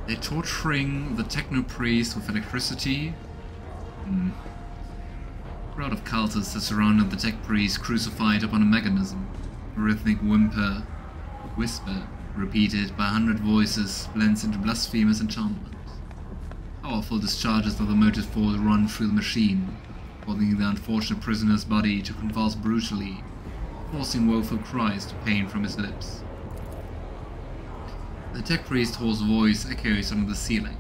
They're torturing the techno-priest with electricity. A crowd of cultists has surrounded the tech priest crucified upon a mechanism. A rhythmic whisper, repeated by 100 voices, blends into blasphemous enchantment. Powerful discharges of the motive force run through the machine, causing the unfortunate prisoner's body to convulse brutally, forcing woeful cries to pain from his lips. The tech priest's hoarse voice echoes under the ceiling.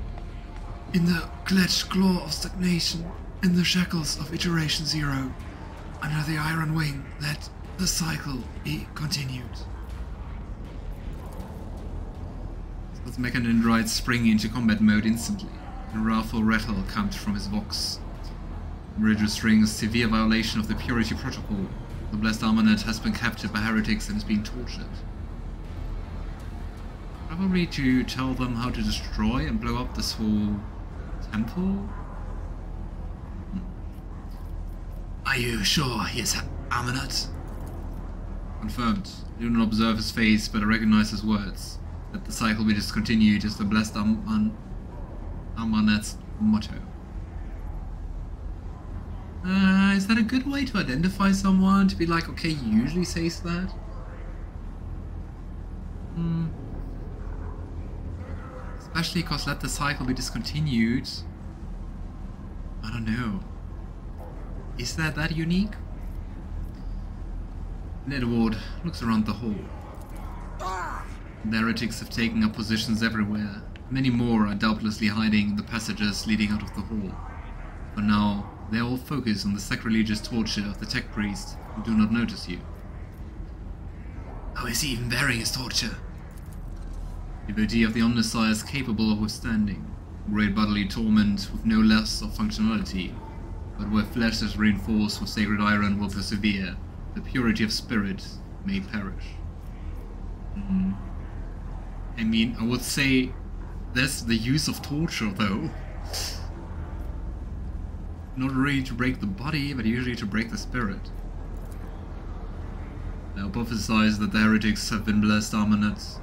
In the clutched claw of stagnation, in the shackles of iteration zero, under the iron wing, let the cycle be continued. The mechanandroid spring into combat mode instantly. A wrathful rattle comes from his vox, registering a severe violation of the purity protocol. The blessed Armanet has been captured by heretics and is being tortured. Probably to tell them how to destroy and blow up this whole temple? Are you sure he is Armanet? Confirmed. I do not observe his face, but I recognize his words. Let the cycle be discontinued is the blessed Armanet's motto. Is that a good way to identify someone? To be like, okay, he usually says that? Especially because let the cycle be discontinued. I don't know. Is that unique? Edward looks around the hall. The heretics have taken up positions everywhere. Many more are doubtlessly hiding in the passages leading out of the hall. For now, they are all focused on the sacrilegious torture of the tech priest who do not notice you. How is he even bearing his torture? The devotee of the Omnissiah is capable of withstanding great bodily torment with no less of functionality, but where flesh is reinforced with sacred iron will persevere, the purity of spirit may perish. I mean, I would say that's the use of torture, though. Not really to break the body, but usually to break the spirit. I hypothesize that the heretics have been blessed Armanet,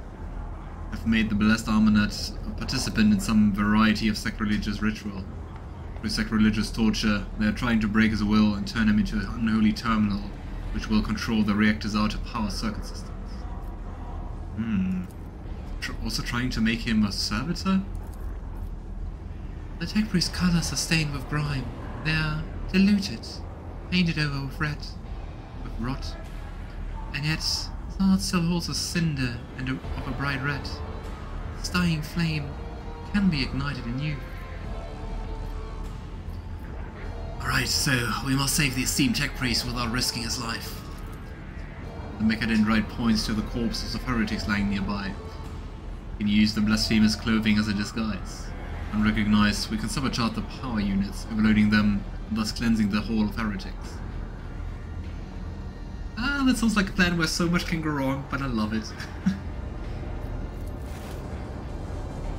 have made the blessed Armanet a participant in some variety of sacrilegious ritual. Through sacrilegious torture, they are trying to break his will and turn him into an unholy terminal, which will control the reactor's outer power circuit systems. Also trying to make him a servitor? The tech priest's colors are stained with grime. They are diluted, painted over with red, with rot. And yet, his heart still holds a cinder and of a bright red. This dying flame can be ignited anew. Alright, so we must save the esteemed tech priest without risking his life. The mechadendrite points to the corpses of heretics lying nearby. We can use the blasphemous clothing as a disguise. Unrecognized, we can sabotage the power units, overloading them, thus cleansing the hall of heretics. That sounds like a plan where so much can go wrong, but I love it.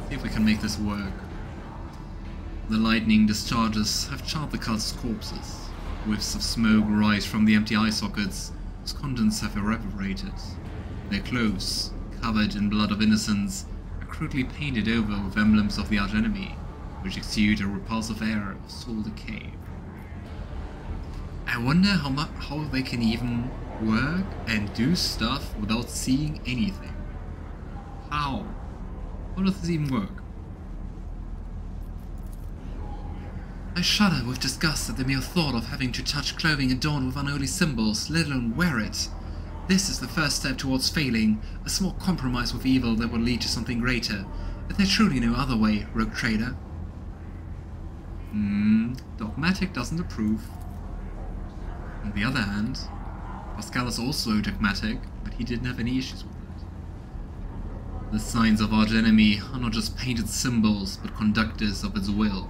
See if we can make this work. The lightning discharges have charred the cult's corpses. Whiffs of smoke rise from the empty eye sockets, whose contents have evaporated. Their clothes, covered in blood of innocents, are crudely painted over with emblems of the archenemy, which exude a repulsive air of soul decay. I wonder how they can even work and do stuff without seeing anything. How? How does this even work? I shudder with disgust at the mere thought of having to touch clothing adorned with unholy symbols, let alone wear it. This is the first step towards failing, a small compromise with evil that will lead to something greater. Is there truly no other way, rogue trader? Dogmatic doesn't approve. On the other hand, Pasqal is also dogmatic, but he didn't have any issues with it. The signs of archenemy are not just painted symbols, but conductors of its will.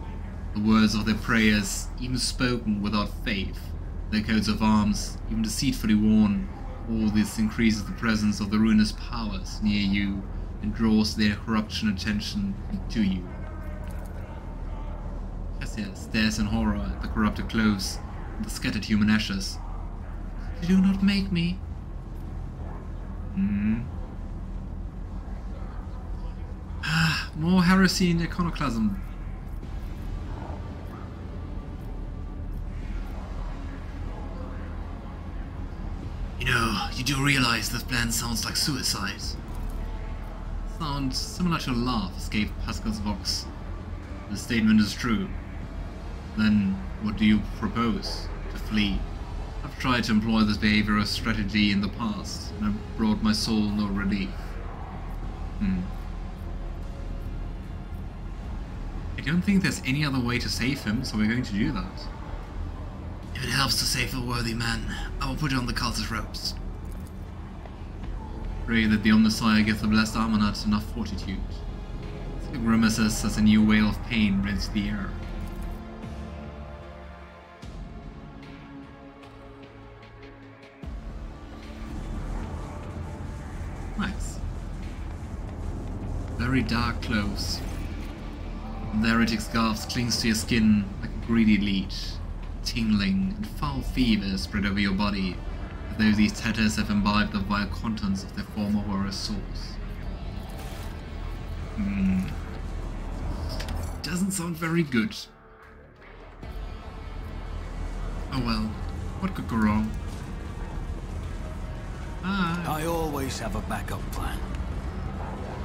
The words of their prayers, even spoken without faith, their coats of arms, even deceitfully worn, all this increases the presence of the ruinous powers near you and draws their corruption attention to you. Cassia stares in horror at the corrupted clothes and the scattered human ashes. Do not make me. More heresy and iconoclasm. You know, you do realize this plan sounds like suicide. Sounds similar to a laugh escaped Pascal's vox. The statement is true. Then, what do you propose? To flee? I've tried to employ this behavioral strategy in the past, and I've brought my soul no relief. I don't think there's any other way to save him, so we're going to do that. If it helps to save a worthy man, I will put on the cultist ropes. Pray that the Omnissiah gives the blessed Armonat enough fortitude. The grimaces as a new wail of pain rends the air. Nice. Very dark clothes. The heretic scarf clings to your skin like a greedy leech. Tingling and foul fever spread over your body, as though these tatters have imbibed the vile contents of their former warrior souls. Doesn't sound very good. Oh well, what could go wrong? I always have a backup plan.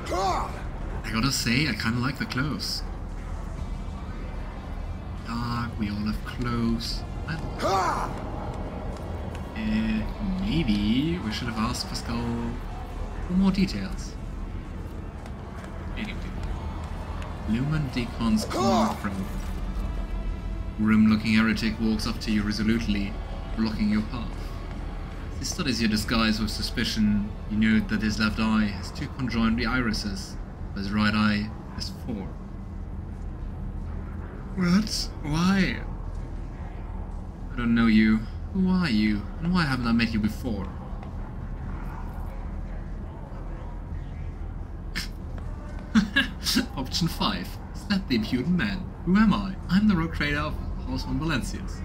I gotta say, I kinda like the clothes. Dark, we all have clothes. Maybe we should have asked Pasqal for more details. Anyway. Lumen Deacon's command probe. Grim-looking heretic walks up to you resolutely, blocking your path. As he studies your disguise with suspicion, you note that his left eye has 2 conjoined irises, but his right eye has 4. What? Why? I don't know you. Who are you? And why haven't I met you before? Option 5. Slap the Imperium of Man. Who am I? I'm the rogue trader of House von Valencius.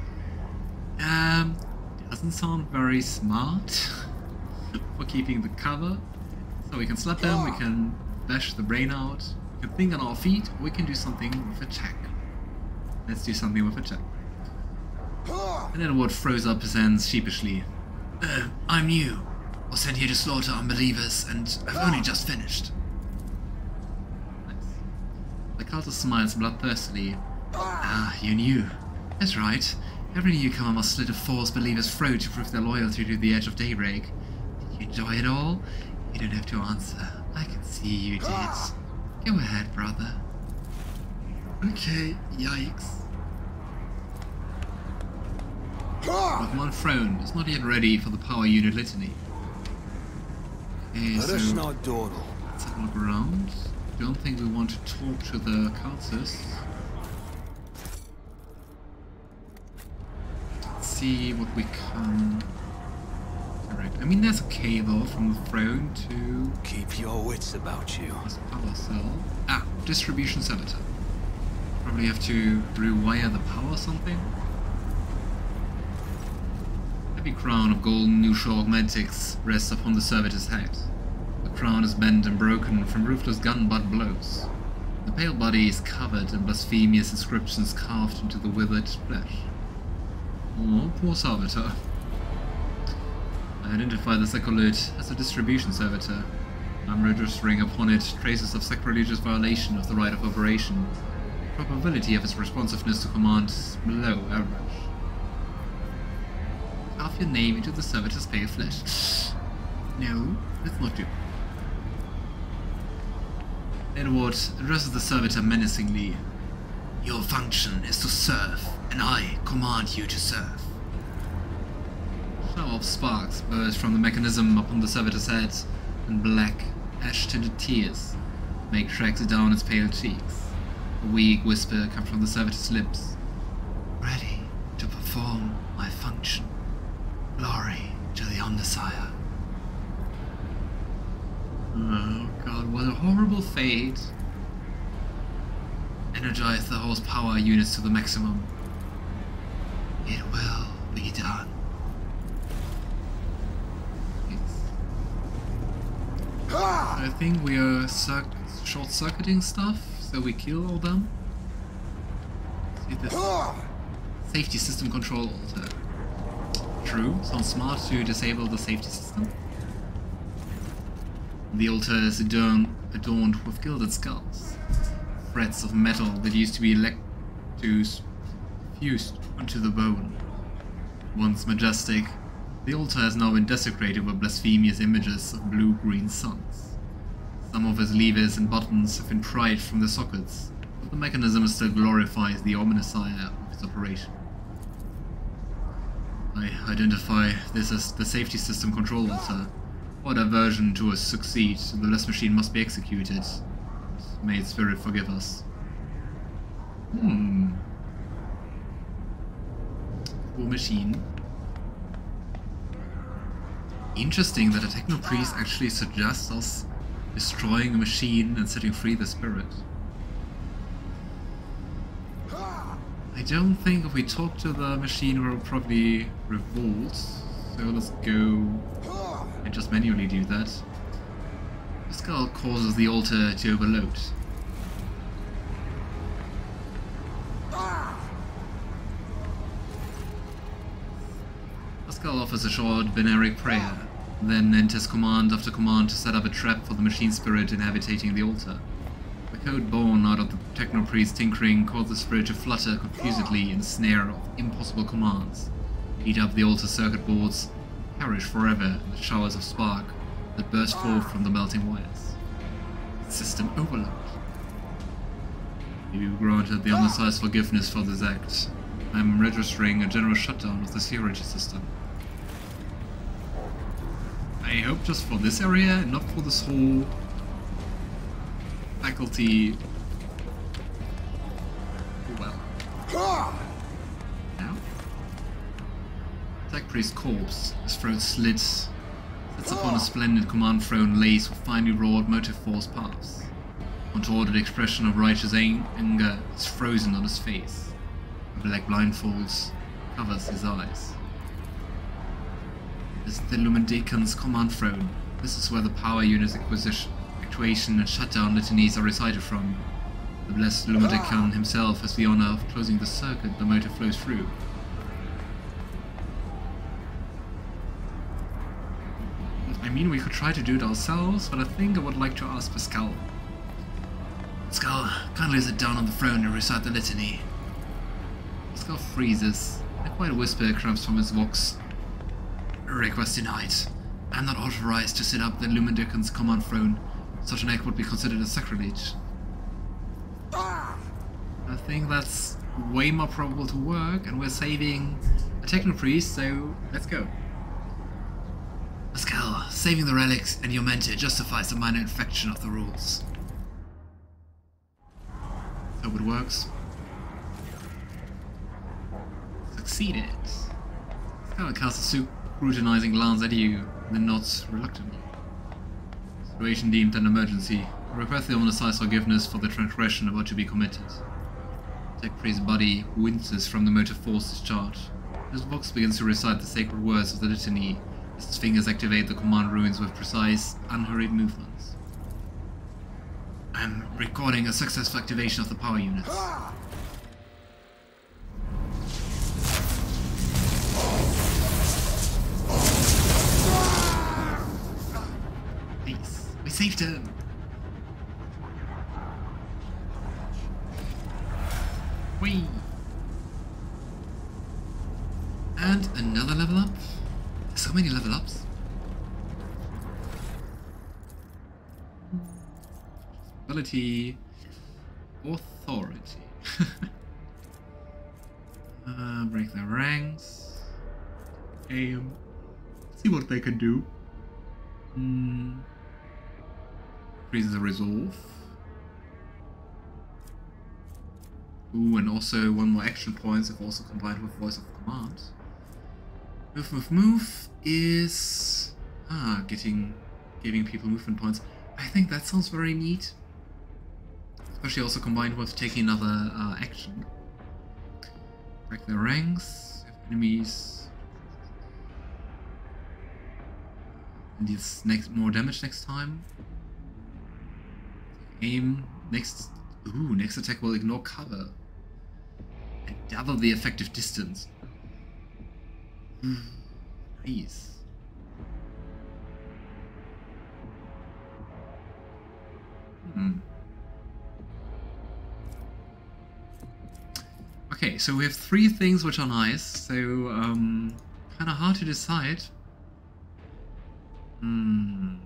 Doesn't sound very smart for keeping the cover. So we can slap them, we can bash the brain out, we can think on our feet, or we can do something with a check. Let's do something with a check. And then Edward throws up his hands sheepishly. I'm new. Was sent here to slaughter unbelievers, and I've only just finished. Nice. The cultist smiles bloodthirstily. Ah, you knew. That's right. Every newcomer must slit a false believer's throat to prove their loyalty to the edge of daybreak. Did you enjoy it all? You don't have to answer. I can see you did. Go ahead, brother. Okay, yikes. With one throne, it's not yet ready for the power unit litany. Okay, Let us not dawdle. Let's have a look around. Don't think we want to talk to the cultists. Let's see what we can direct. I mean, that's okay though, from the throne to... Keep your wits about you. This power cell. Ah, distribution servitor. Probably have to rewire the power or something. Heavy crown of golden Nusha augmentics rests upon the servitor's head. The crown is bent and broken from ruthless gun butt blows. The pale body is covered in blasphemous inscriptions carved into the withered flesh. Oh, poor servitor. I identify the Secolit as a distribution servitor. I'm registering upon it traces of sacrilegious violation of the right of operation. The probability of its responsiveness to command is below average. Carve your name into the servitor's pale flesh. No, let's not do. Edward addresses the servitor menacingly. Your function is to serve, and I command you to serve. A shower of sparks burst from the mechanism upon the servitor's head, and black, ash-tinted tears make tracks down its pale cheeks. A weak whisper comes from the servitor's lips. Ready to perform my function. Glory to the Omnissiah. Oh god, what a horrible fate. Energize the horsepower units to the maximum. It will be done. I think we are short-circuiting stuff, so we kill all them. See this safety system control altar. True, sounds smart to disable the safety system. The altar is adorned with gilded skulls, threads of metal that used to be fused onto the bone. Once majestic, the altar has now been desecrated with blasphemous images of blue-green suns. Some of its levers and buttons have been pried from their sockets, but the mechanism still glorifies the ominous ire of its operation. I identify this as the safety system control altar. For diversion to succeed, the blessed machine must be executed. May its spirit forgive us. Cool machine. Interesting that a techno-priest actually suggests us destroying a machine and setting free the spirit. I don't think if we talk to the machine we'll probably revolt, so let's go and just manually do that. Pasqal causes the altar to overload. Pasqal offers a short binary prayer, then enters command after command to set up a trap for the machine spirit inhabiting the altar. The code born out of the techno-priest's tinkering caused the spirit to flutter confusedly in a snare of impossible commands, heat up the altar circuit boards, perish forever in the showers of spark that burst forth from the melting wires. System overload. You granted the undersized forgiveness for this act. I am registering a general shutdown of the security system. I hope just for this area and not for this whole faculty. Well. Now? Tech Priest's corpse, his throat slit, sits upon a splendid command throne laced with finely wrought motive force paths. Contorted expression of righteous anger is frozen on his face. A black blindfolds covers his eyes. This is the Lumendecan's command throne. This is where the power unit's actuation and shutdown litanies are recited from. The blessed Lumendecan himself has the honor of closing the circuit the motive flows through. I mean, we could try to do it ourselves, but I think I would like to ask Pasqal. Pasqal, kindly sit down on the throne and recite the litany. Pasqal freezes, and a quiet whisper comes from his vox. Request denied. I am not authorized to sit up the Lumendecan's command throne. Such an act would be considered a sacrilege. I think that's way more probable to work, and we're saving a techno-priest, so let's go. Pasqal, saving the relics and your mentor justifies the minor infection of the rules. Hope it works. Succeeded. Pasqal casts a scrutinizing glance at you, then nods reluctantly. Situation deemed an emergency. Request the ominous forgiveness for the transgression about to be committed. Tech Priest's body winces from the motive force discharge. His vox begins to recite the sacred words of the litany as his fingers activate the command runes with precise, unhurried movements. I am recording a successful activation of the power units. Please, we saved him! Whee! And another level up. There's so many level ups. Ability, authority. Break their ranks. Aim. See what they can do. Increases the resolve. Ooh, and also one more action points if also combined with voice of command. Move is giving people movement points. I think that sounds very neat. Especially also combined with taking another action. Break their ranks, if enemies. And deals more damage next time. Aim. Next attack will ignore cover. And double the effective distance. Nice. Okay, so we have 3 things which are nice, so kind of hard to decide. I'm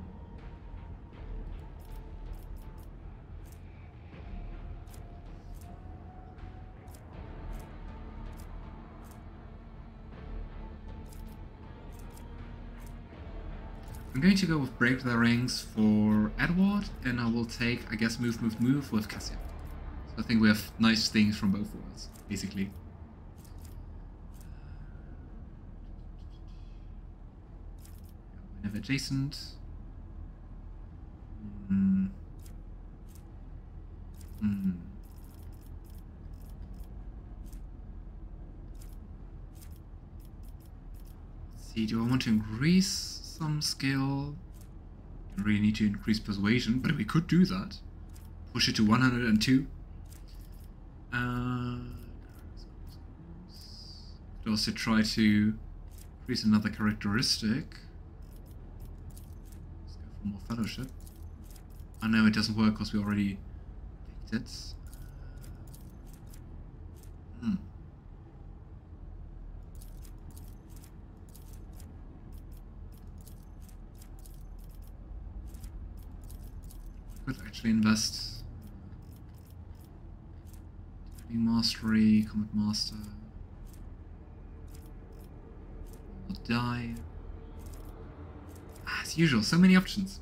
going to go with Break the Ranks for Edward, and I will take, I guess, Move with Cassia. So I think we have nice things from both worlds, basically. Whenever adjacent. Let's see, do I want to increase some skill? I really need to increase persuasion, but we could do that. Push it to 102. Could also try to increase another characteristic. Let's go for more fellowship. I know it doesn't work because we already picked it. Could actually invest Mastery, Combat Master, will die. As usual, so many options.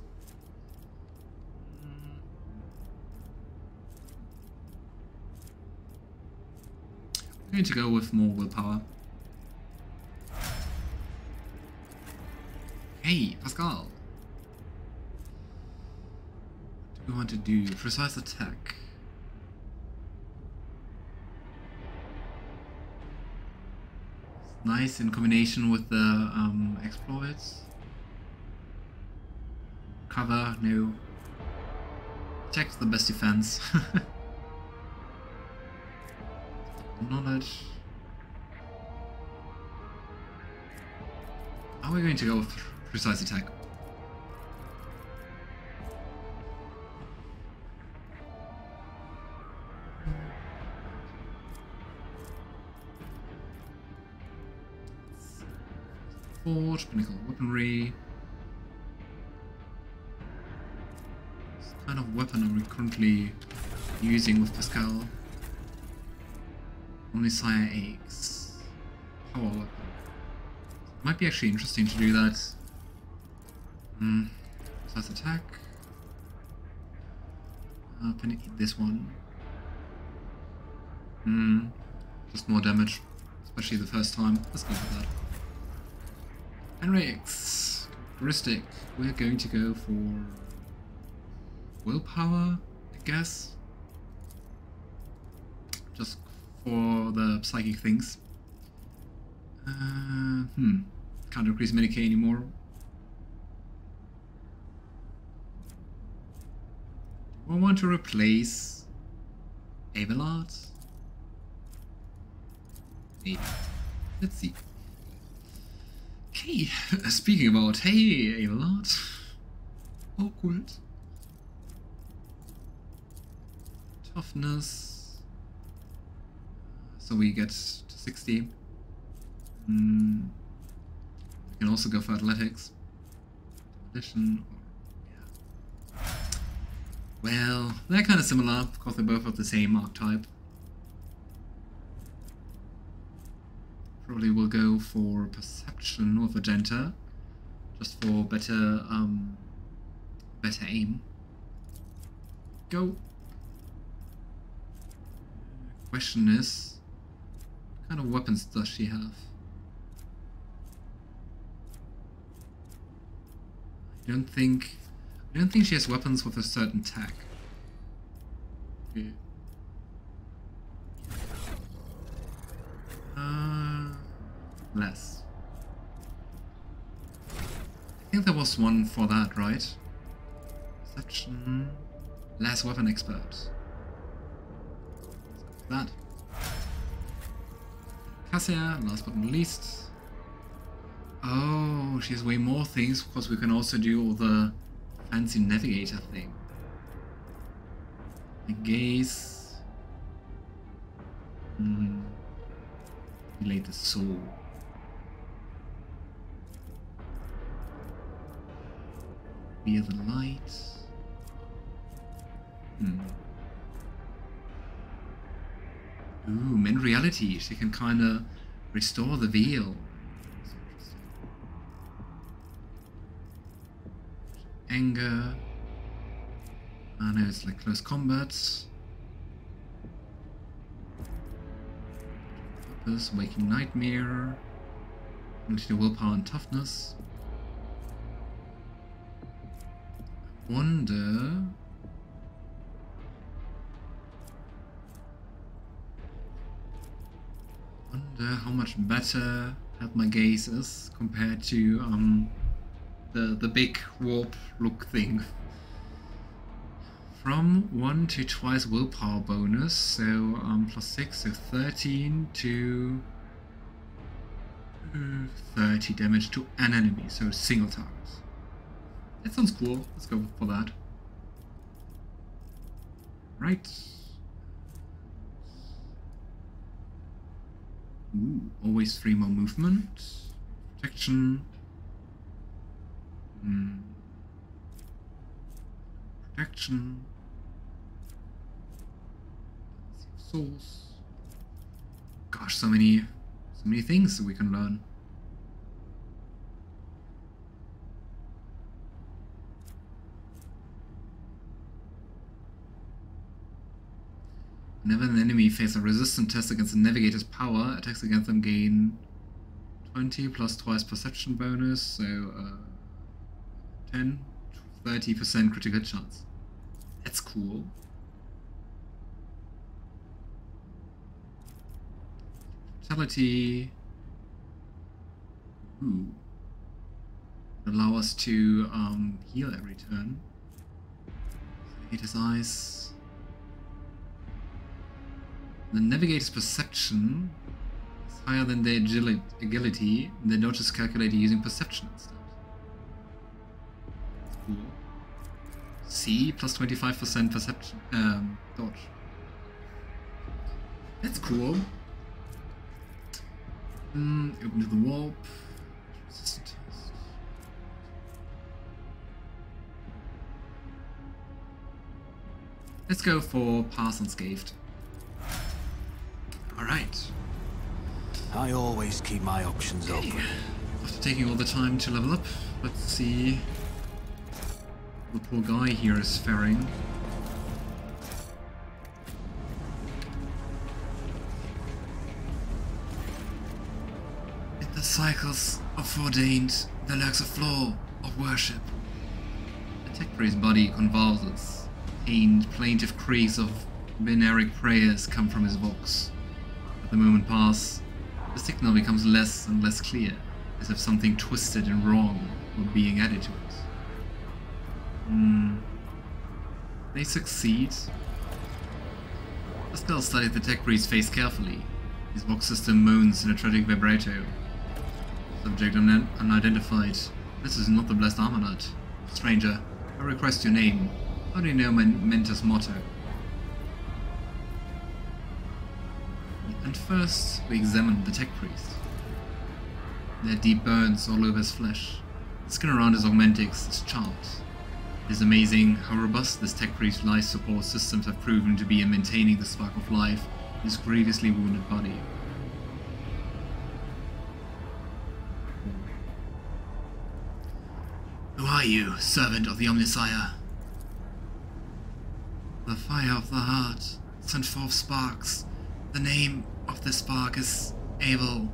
I'm going to go with more willpower. Hey, Pasqal! What do we want to do? Precise attack. Nice in combination with the exploits. Cover, no. Attack's the best defense. Knowledge. Are we going to go with precise attack? Forge, pinnacle weaponry. What kind of weapon are we currently using with Pasqal? Only Sire Eggs. Power weapon. Might be actually interesting to do that. Precise attack. This one. Just more damage, especially the first time. Let's go for that. Heinrix, characteristic. We're going to go for willpower, I guess. Just for the psychic things. Can't increase Medicaid anymore. Do I want to replace Abelard? Maybe. Let's see. Okay, speaking about, hey, Abelard. Awkward. Toughness. So we get to 60. We can also go for athletics. Addition. Yeah. Well, they're kind of similar because they both have the same archetype. Probably will go for perception with Argenta, just for better aim. Go. Question is, what kind of weapons does she have? I don't think she has weapons with a certain tag. Okay. Less. I think there was one for that, right? Perception. Last weapon expert. That. Cassia, last but not least. Oh, she has way more things. Of course, we can also do all the fancy Navigator thing. The gaze. Relate the soul. Via the light. Ooh, in reality, she can kind of restore the veil. Anger. I know it's like close combat. Purpose, waking nightmare. Ability to willpower and toughness. Wonder how much better Help My Gaze is compared to the big warp look thing. From 1 to twice willpower bonus, so plus 6, so 13 to 30 damage to an enemy, so single target. That sounds cool. Let's go for that. Right. Ooh, always 3 more movement. Protection. Protection. Souls. Gosh, so many things that we can learn. Whenever an enemy faces a resistance test against the Navigator's power, attacks against them gain 20 plus twice perception bonus, so 10, 30% critical chance. That's cool. Vitality. Ooh. Allow us to heal every turn. Hit his eyes. The Navigator's perception is higher than their agility, and the dodge is calculated using perception instead. That's cool. C plus 25% perception dodge. That's cool. Open to the warp. Resistant test. Let's go for pass unscathed. Alright. I always keep my options open. After taking all the time to level up, let's see how the poor guy here is faring. In the cycles of ordained, there lurks a flaw of worship. The tech priest's body convulses. Pained, plaintive cries of binaric prayers come from his vox. The moment passes, the signal becomes less and less clear, as if something twisted and wrong were being added to it. They succeed. Pasqal studied the tech priest's face carefully. His vox system moans in a tragic vibrato. Subject unidentified. This is not the blessed Armonite. Stranger, I request your name. How do you know my mentor's motto? And first, we examine the tech priest. There are deep burns all over his flesh. The skin around his augmentics is charred. It is amazing how robust this tech priest's life support systems have proven to be in maintaining the spark of life in his grievously wounded body. Who are you, servant of the Omnisire? The fire of the heart sent forth sparks. The name of the spark is Abel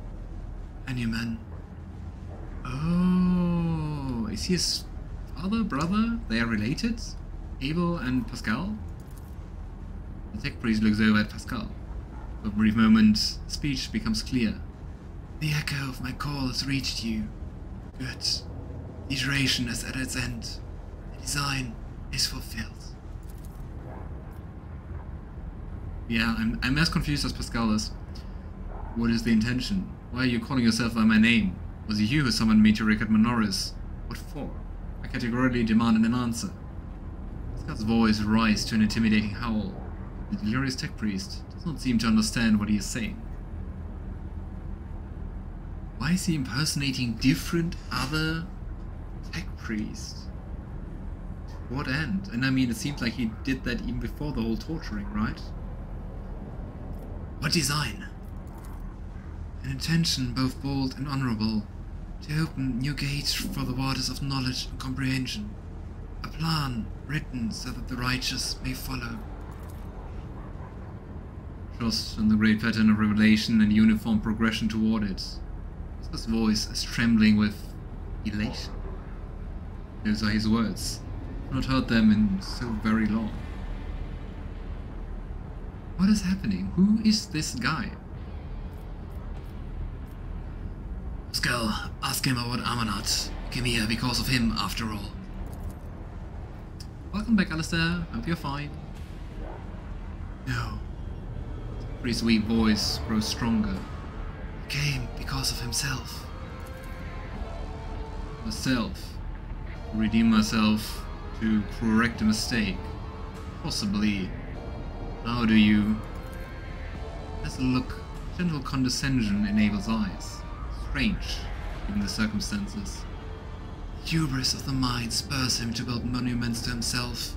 Anuman. Oh, is he his father, brother? They are related? Abel and Pasqal? The tech priest looks over at Pasqal. For a brief moment, speech becomes clear. The echo of my call has reached you. Good. The iteration is at its end. The design is fulfilled. Yeah, I'm as confused as Pasqal is. What is the intention? Why are you calling yourself by my name? Was it you who summoned me to Rickard Minoris? What for? I categorically demanded an answer. Pascal's voice rises to an intimidating howl. The delirious tech priest does not seem to understand what he is saying. Why is he impersonating different other tech priests? To what end? And I mean, it seems like he did that even before the whole torturing, right? What design? An intention both bold and honorable, to open new gates for the waters of knowledge and comprehension. A plan written so that the righteous may follow. Trust in the great pattern of revelation and uniform progression toward it. His voice is trembling with elation. Those are his words. I've not heard them in so very long. What is happening? Who is this guy? Pasqal, ask him about Amanat. Came here because of him, after all. Welcome back, Alistair. Hope you're fine. No. The priest's weak voice grows stronger. He came because of himself. Myself. To redeem myself. To correct a mistake. Possibly. How do you... There's a look. Gentle condescension in Abel's eyes. Strange, given the circumstances. The hubris of the mind spurs him to build monuments to himself.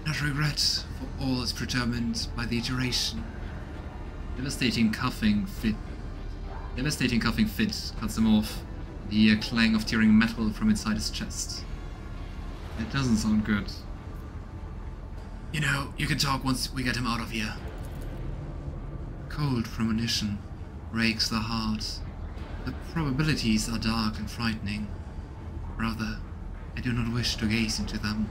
Not regret, for all is predetermined by the iteration. Devastating coughing fit cuts him off. The clang of tearing metal from inside his chest. It doesn't sound good. You know, you can talk once we get him out of here. Cold premonition breaks the heart. The probabilities are dark and frightening. Rather, I do not wish to gaze into them.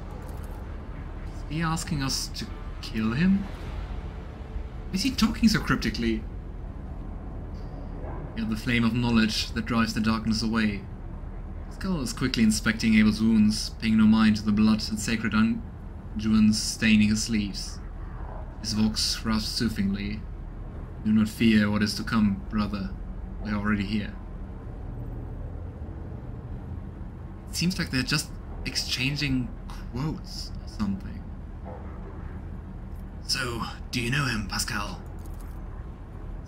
Is he asking us to kill him? Is he talking so cryptically? Yeah, the flame of knowledge that drives the darkness away. Pasqal is quickly inspecting Abel's wounds, paying no mind to the blood and sacred unguents staining his sleeves. His vox rasps soothingly. Do not fear what is to come, brother. We are already here. It seems like they're just exchanging quotes or something. So, do you know him, Pasqal?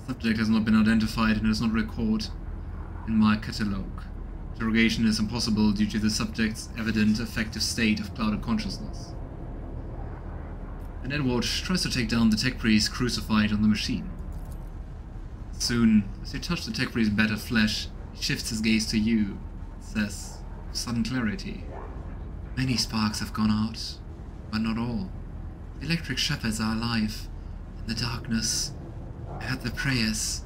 Subject has not been identified and is not recorded in my catalogue. Interrogation is impossible due to the subject's evident affective state of clouded consciousness. And Edward tries to take down the tech priest crucified on the machine. Soon, as you touch the tech priest's battered flesh, he shifts his gaze to you and says, with sudden clarity, Many sparks have gone out, but not all. The electric shepherds are alive. In the darkness, I heard their prayers.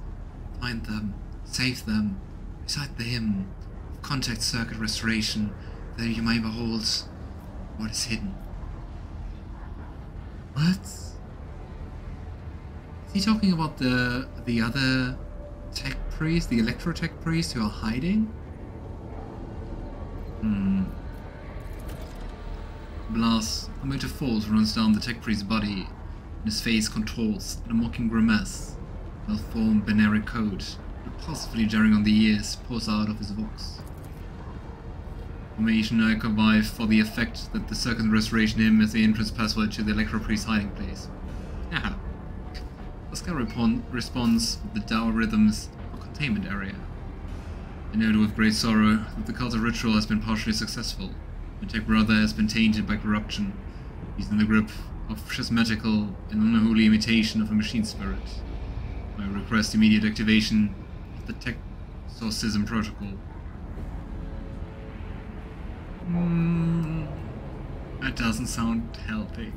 Find them, save them, recite the hymn of contact circuit restoration, that you may behold what is hidden. What? Is he talking about the other tech priest, the electro tech priest who are hiding? Blast, a motive force runs down the tech priest's body, and his face contorts in a mocking grimace. Malformed binary code, repulsively jarring on the ears, pours out of his vox. Formation I convive for the effect that the circuit restoration hymn is the entrance password to the electro priest's hiding place. Aha. Pasqal responds with the Dow rhythms or containment area. I note with great sorrow that the cult of ritual has been partially successful. My tech brother has been tainted by corruption. He's in the grip of schismatical and unholy imitation of a machine spirit. I request immediate activation of the tech exorcism protocol. That doesn't sound healthy.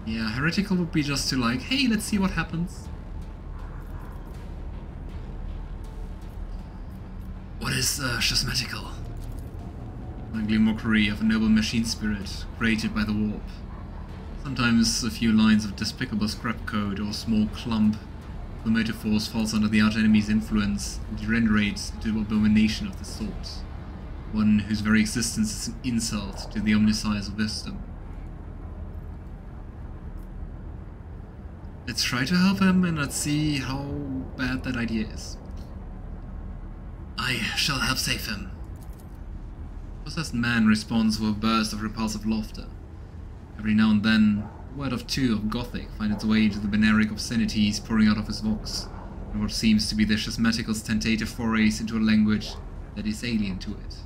Yeah, Heretical would be just to like, hey, let's see what happens. What is schismatical? Ugly mockery of a noble machine spirit created by the warp. Sometimes a few lines of despicable scrap code or a small clump of the motive force falls under the outer enemy's influence and degenerates into abomination of the sort. one whose very existence is an insult to the omniscience of wisdom. Let's try to help him and let's see how bad that idea is. I shall help save him. The possessed man responds with a burst of repulsive laughter. Every now and then, a word or two of Gothic finds its way into the binaric obscenities pouring out of his vox, and what seems to be the schismatical's tentative forays into a language that is alien to it.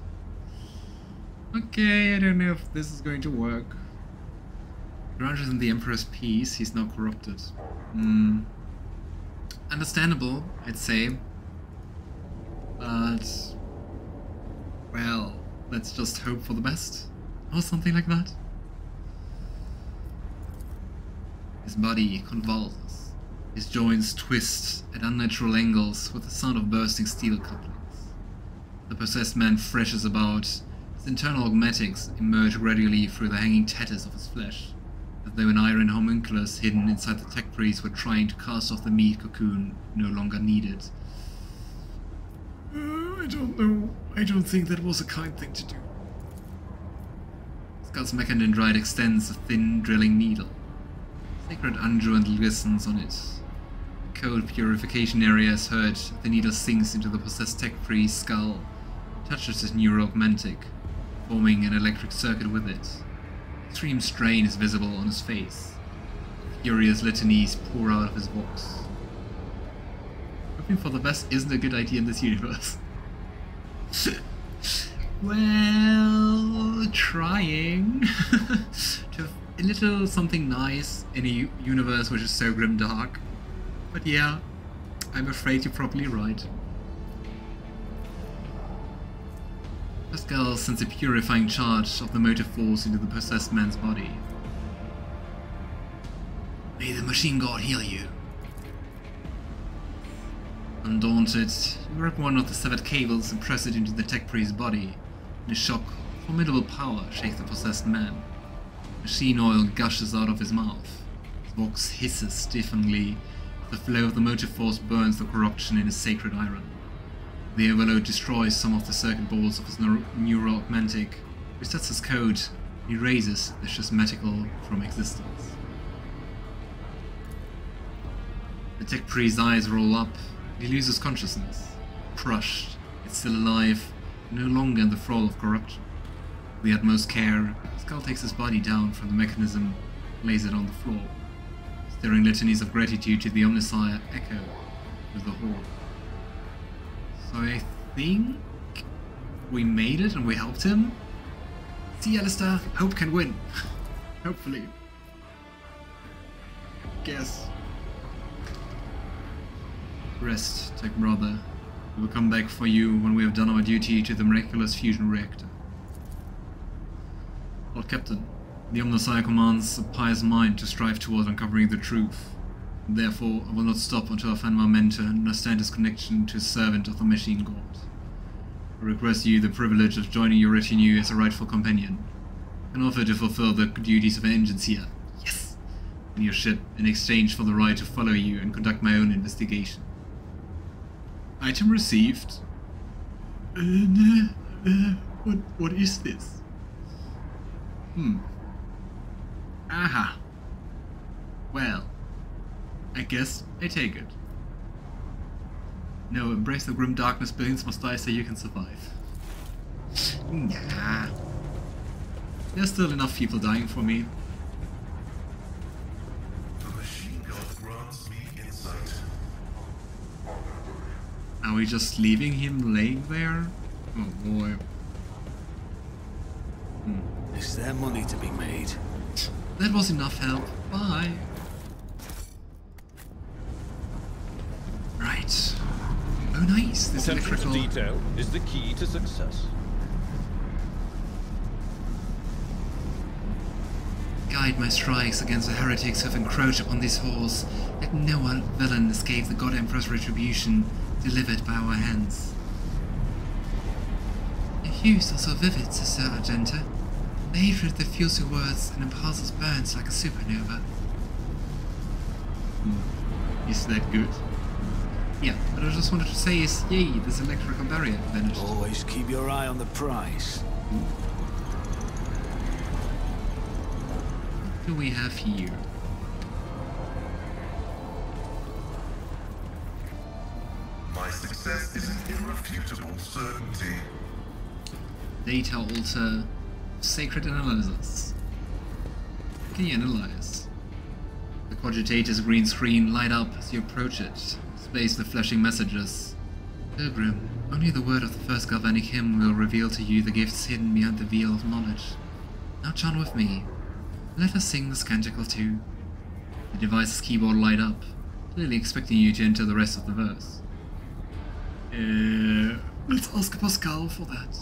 Okay, I don't know if this is going to work. Granted in the Emperor's peace, he's now corrupted. Understandable, I'd say. But... well, let's just hope for the best. Or something like that. His body convulses. His joints twist at unnatural angles with the sound of bursting steel couplings. The possessed man thrashes about. His internal augmatics emerge gradually through the hanging tatters of his flesh, as though an iron homunculus hidden inside the tech priest were trying to cast off the meat cocoon no longer needed. I don't know. I don't think that was a kind thing to do. Skull's mechanendrite extends a thin drilling needle. Sacred unguent glistens on it. The cold purification area is heard. The needle sinks into the possessed tech priest's skull, touches his neuroaugmentic, forming an electric circuit with it. Extreme strain is visible on his face. Furious litanies pour out of his vox. Hoping for the best isn't a good idea in this universe. Well, trying to have a little something nice in a universe which is so grimdark. But yeah, I'm afraid you're probably right. Pasqal sends a purifying charge of the motive force into the possessed man's body. May the machine god heal you. Undaunted, you rip one of the severed cables and press it into the tech priest's body. In a shock, formidable power shakes the possessed man. Machine oil gushes out of his mouth. His vox hisses stiffeningly. The flow of the motive force burns the corruption in his sacred iron. The overload destroys some of the circuit boards of his neuroaugmentic, resets his code, and erases the schismatical from existence. The tech priest's eyes roll up, and he loses consciousness. Crushed, yet still alive, no longer in the thrall of corruption. With the utmost care, Skull takes his body down from the mechanism and lays it on the floor. Stirring litanies of gratitude to the Omniscient echo through the hall. So I think we made it and we helped him. See, Alistair, hope can win. Hopefully. Guess. Rest, tech brother. We will come back for you when we have done our duty to the miraculous fusion reactor. Lord Captain, the Omniscient commands a pious mind to strive toward uncovering the truth. Therefore, I will not stop until I find my mentor and understand his connection to a servant of the machine god. I request you the privilege of joining your retinue as a rightful companion. I can offer to fulfill the duties of an agent here. Yes! In your ship, in exchange for the right to follow you and conduct my own investigation. Item received. What is this? Aha. Well, I guess I take it. No, embrace the grim darkness, billions must die so you can survive. Nah. There's still enough people dying for me. The machine god grants me insight. Are we just leaving him laying there? Oh boy. Is there money to be made? That was enough help. Bye. Right. Oh nice, this Attention electrical... to detail is the key to success. Guide my strikes against the heretics who have encroached upon these halls. Let no one villain escape the God Emperor's retribution delivered by our hands. Your hues are so vivid, Sister Argenta. The hatred that fuels your words and impulses burns like a supernova. Is that good? Yeah, but I just wanted to say is, yay, this electrical barrier vanished. Always keep your eye on the prize. What do we have here? My success is an irrefutable certainty. Data altar, sacred analysis. What can you analyze? The Cogitator's green screen light up as you approach it, displays the flashing messages. Pilgrim, only the word of the first galvanic hymn will reveal to you the gifts hidden behind the veil of knowledge. Now chant with me. Let us sing this canticle too. The device's keyboard light up, clearly expecting you to enter the rest of the verse. Let's ask Pasqal for that.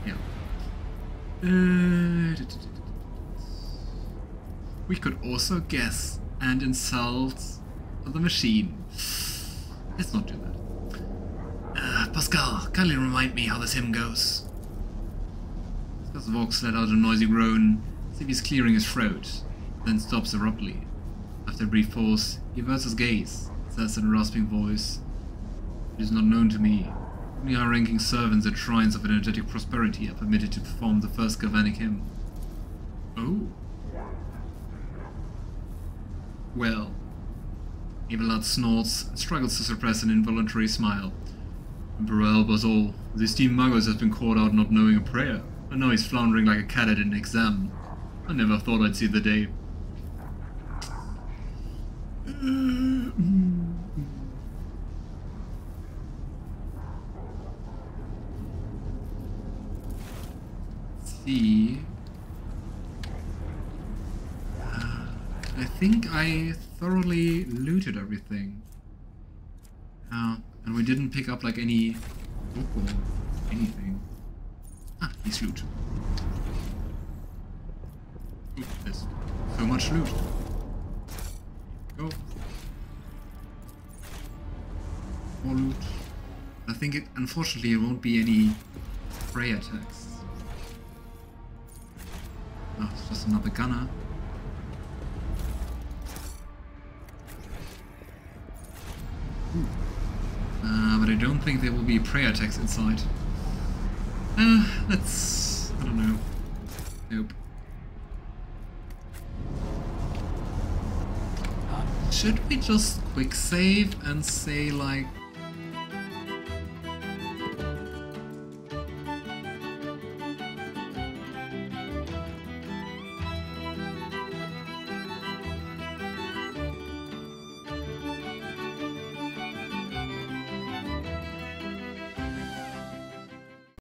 Yeah. We could also guess and insult the machine. Let's not do that. Pasqal, kindly remind me how this hymn goes. Vox let out a noisy groan, as if he's clearing his throat, then stops abruptly. After a brief pause, he averts his gaze, says in a rasping voice, "It is not known to me. Only high-ranking servants at shrines of energetic prosperity are permitted to perform the first galvanic hymn." Oh. Well. Abelard snorts and struggles to suppress an involuntary smile. Emperor elbows all. The esteemed Magos has been caught out not knowing a prayer, and now he's floundering like a cat at an exam. I never thought I'd see the day. See. I think I thoroughly looted everything. And we didn't pick up like any book or anything. Ah, he's loot. Ooh, there's so much loot. Go. More loot. I think unfortunately, it won't be any prayer text. Oh, it's just another gunner. But I don't think there will be a prayer text inside. Let's... I don't know. Nope. Should we just quick save and say like